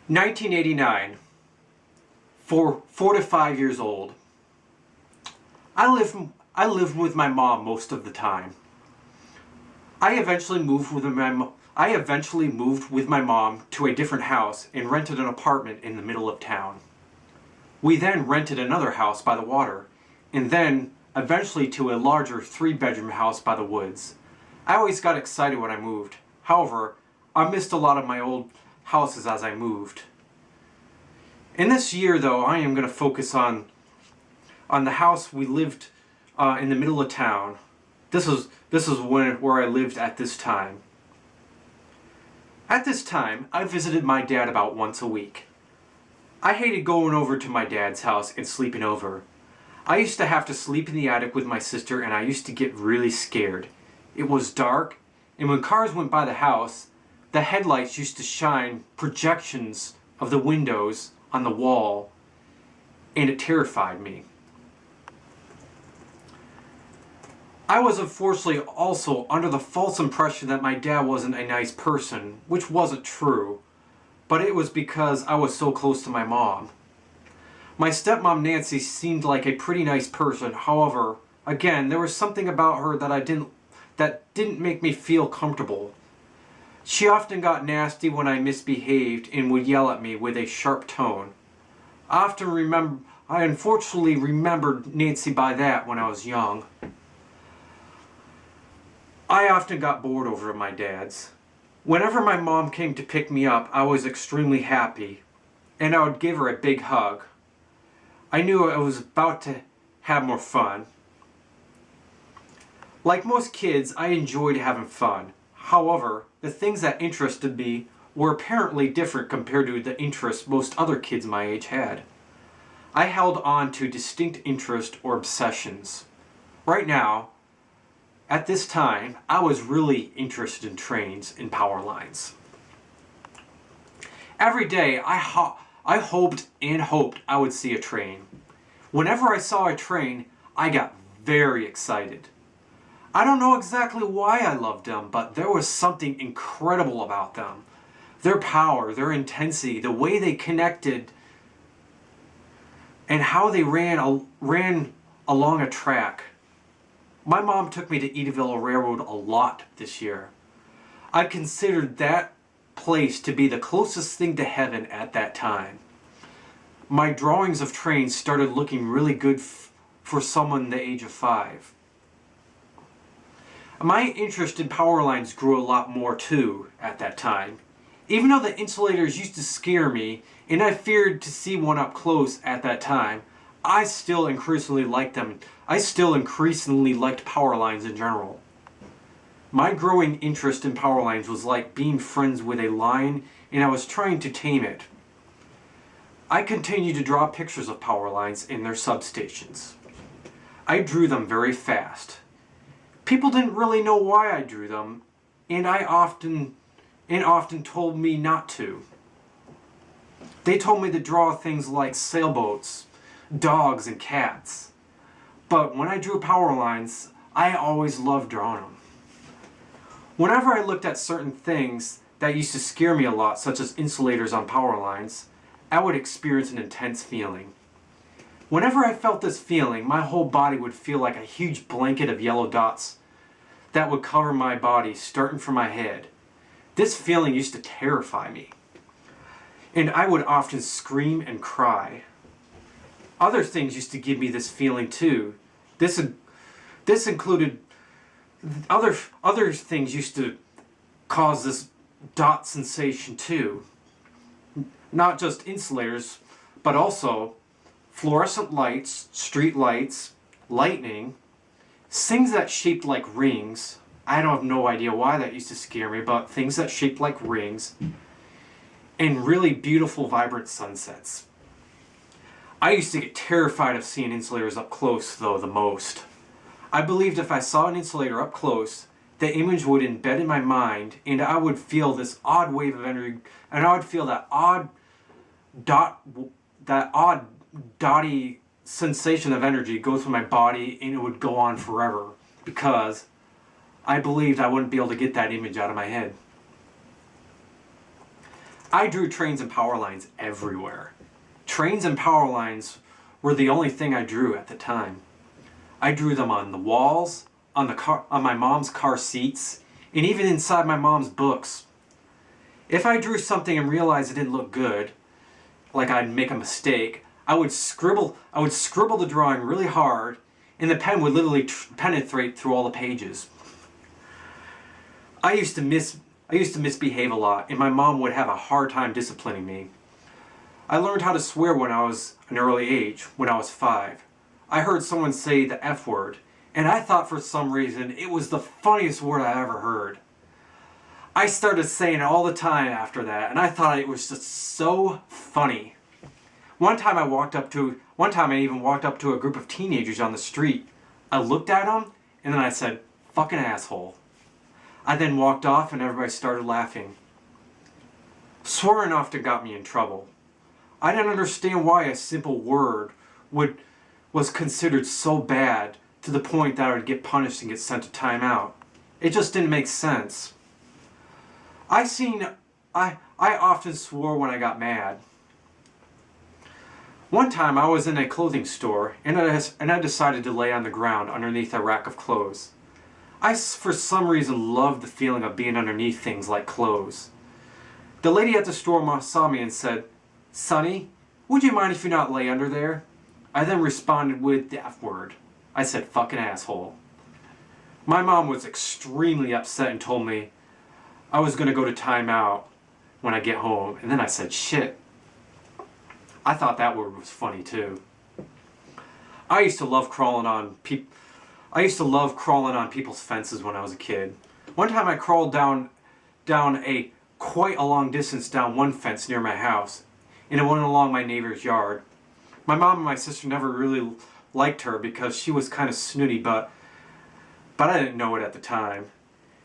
1989, 4 to 5 years old. I lived with my mom most of the time. I eventually moved with my mom to a different house and rented an apartment in the middle of town. We then rented another house by the water, and then eventually to a larger 3-bedroom house by the woods. I always got excited when I moved. However, I missed a lot of my old houses as I moved. In this year, though, I am going to focus on the house we lived in the middle of town. This is where I lived at this time. At this time, I visited my dad about once a week. I hated going over to my dad's house and sleeping over. I used to have to sleep in the attic with my sister, and I used to get really scared. It was dark, and when cars went by the house, the headlights used to shine projections of the windows on the wall, and it terrified me. I was unfortunately also under the false impression that my dad wasn't a nice person, which wasn't true, but it was because I was so close to my mom. My stepmom Nancy seemed like a pretty nice person. However, again, there was something about her that didn't make me feel comfortable. She often got nasty when I misbehaved and would yell at me with a sharp tone. I unfortunately remembered Nancy by that when I was young. I often got bored over at my dad's. Whenever my mom came to pick me up, I was extremely happy, and I would give her a big hug. I knew I was about to have more fun. Like most kids, I enjoyed having fun. However, the things that interested me were apparently different compared to the interests most other kids my age had. I held on to distinct interests or obsessions. Right now, at this time, I was really interested in trains and power lines. Every day, I hoped and hoped I would see a train. Whenever I saw a train, I got very excited. I don't know exactly why I loved them, but there was something incredible about them. Their power, their intensity, the way they connected, and how they ran along a track. My mom took me to Edaville Railroad a lot this year. I considered that place to be the closest thing to heaven at that time. My drawings of trains started looking really good for someone the age of 5. My interest in power lines grew a lot more too at that time. Even though the insulators used to scare me and I feared to see one up close at that time, I still increasingly liked them. I still increasingly liked power lines in general. My growing interest in power lines was like being friends with a line, and I was trying to tame it. I continued to draw pictures of power lines in their substations. I drew them very fast. People didn't really know why I drew them, and often told me not to. They told me to draw things like sailboats, dogs, and cats. But when I drew power lines, I always loved drawing them. Whenever I looked at certain things that used to scare me a lot, such as insulators on power lines, I would experience an intense feeling. Whenever I felt this feeling, my whole body would feel like a huge blanket of yellow dots that would cover my body, starting from my head. This feeling used to terrify me, and I would often scream and cry. Other things used to give me this feeling too. This included other things used to cause this dot sensation too. Not just insulators, but also fluorescent lights, street lights, lightning, things that shaped like rings. I don't have no idea why that used to scare me, but things that shaped like rings, and really beautiful, vibrant sunsets. I used to get terrified of seeing insulators up close, though, the most. I believed if I saw an insulator up close, the image would embed in my mind, and I would feel this odd wave of energy, and I would feel that odd dotty sensation of energy go through my body, and it would go on forever, because I believed I wouldn't be able to get that image out of my head. I drew trains and power lines everywhere. Trains and power lines were the only thing I drew at the time. I drew them on the walls, on my mom's car seats, and even inside my mom's books. If I drew something and realized it didn't look good, like I'd make a mistake, I would scribble the drawing really hard, and the pen would literally penetrate through all the pages. I used to misbehave a lot, and my mom would have a hard time disciplining me. I learned how to swear when I was an early age, when I was 5. I heard someone say the F word, and I thought for some reason it was the funniest word I ever heard. I started saying it all the time after that, and I thought it was just so funny. One time I even walked up to a group of teenagers on the street. I looked at them, and then I said, "Fucking asshole." I then walked off, and everybody started laughing. Swearing often got me in trouble. I didn't understand why a simple word was considered so bad to the point that I would get punished and get sent to timeout. It just didn't make sense. I often swore when I got mad. One time I was in a clothing store and I decided to lay on the ground underneath a rack of clothes. I, for some reason, loved the feeling of being underneath things like clothes. The lady at the store saw me and said, "Sonny, would you mind if you not lay under there?" I then responded with the F word. I said, "Fucking asshole." My mom was extremely upset and told me I was going to go to timeout when I get home. And then I said, "Shit." I thought that word was funny too. I used to love crawling on people's fences when I was a kid. One time I crawled down quite a long distance down one fence near my house, and it went along my neighbor's yard. My mom and my sister never really liked her because she was kind of snooty, but I didn't know it at the time.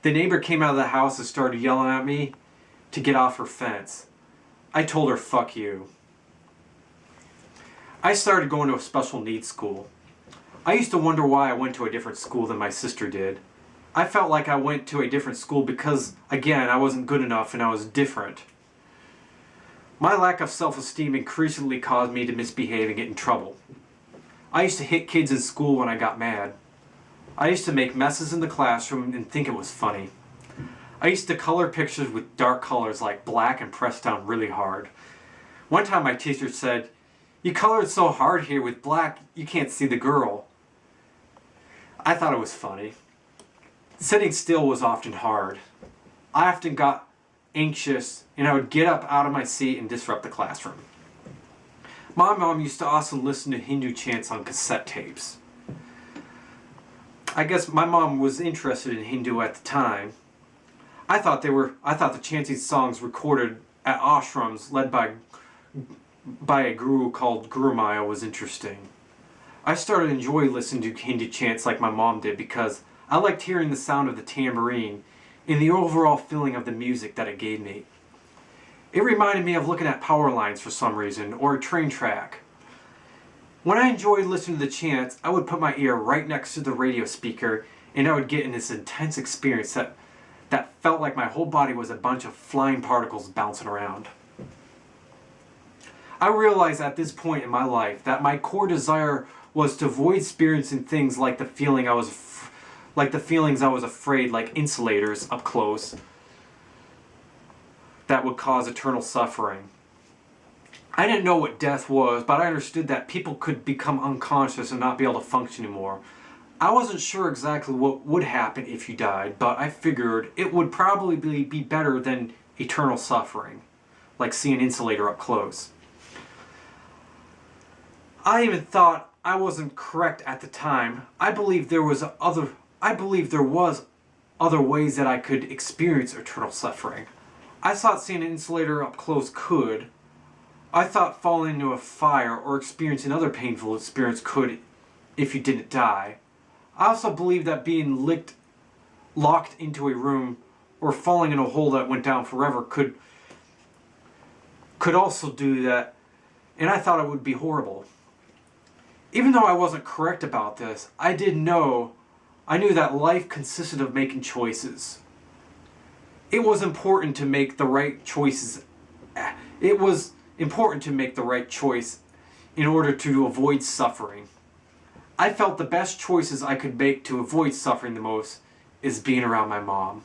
The neighbor came out of the house and started yelling at me to get off her fence. I told her, "Fuck you." I started going to a special needs school. I used to wonder why I went to a different school than my sister did. I felt like I went to a different school because, again, I wasn't good enough and I was different. My lack of self-esteem increasingly caused me to misbehave and get in trouble. I used to hit kids in school when I got mad. I used to make messes in the classroom and think it was funny. I used to color pictures with dark colors like black and press down really hard. One time my teacher said, "You colored so hard here with black, you can't see the girl." I thought it was funny. Sitting still was often hard. I often got anxious and I would get up out of my seat and disrupt the classroom. My mom used to also listen to Hindu chants on cassette tapes. I guess my mom was interested in Hindu at the time. I thought the chanting songs recorded at ashrams led by a guru called Guru Maya was interesting. I started enjoying listening to Hindu chants like my mom did because I liked hearing the sound of the tambourine and the overall feeling of the music that it gave me. It reminded me of looking at power lines for some reason, or a train track. When I enjoyed listening to the chants, I would put my ear right next to the radio speaker and I would get in this intense experience that felt like my whole body was a bunch of flying particles bouncing around. I realized at this point in my life that my core desire was to avoid experiencing things like the feelings I was afraid, like insulators up close, that would cause eternal suffering. I didn't know what death was, but I understood that people could become unconscious and not be able to function anymore. I wasn't sure exactly what would happen if you died, but I figured it would probably be better than eternal suffering, like seeing an insulator up close. I even thought I wasn't correct at the time. I believed there was other ways that I could experience eternal suffering. I thought seeing an insulator up close could. I thought falling into a fire or experiencing other painful experience could if you didn't die. I also believed that being locked into a room or falling in a hole that went down forever could also do that, and I thought it would be horrible. Even though I wasn't correct about this, I knew that life consisted of making choices. It was important to make the right choices it was important to make the right choice in order to avoid suffering. I felt the best choices I could make to avoid suffering the most is being around my mom.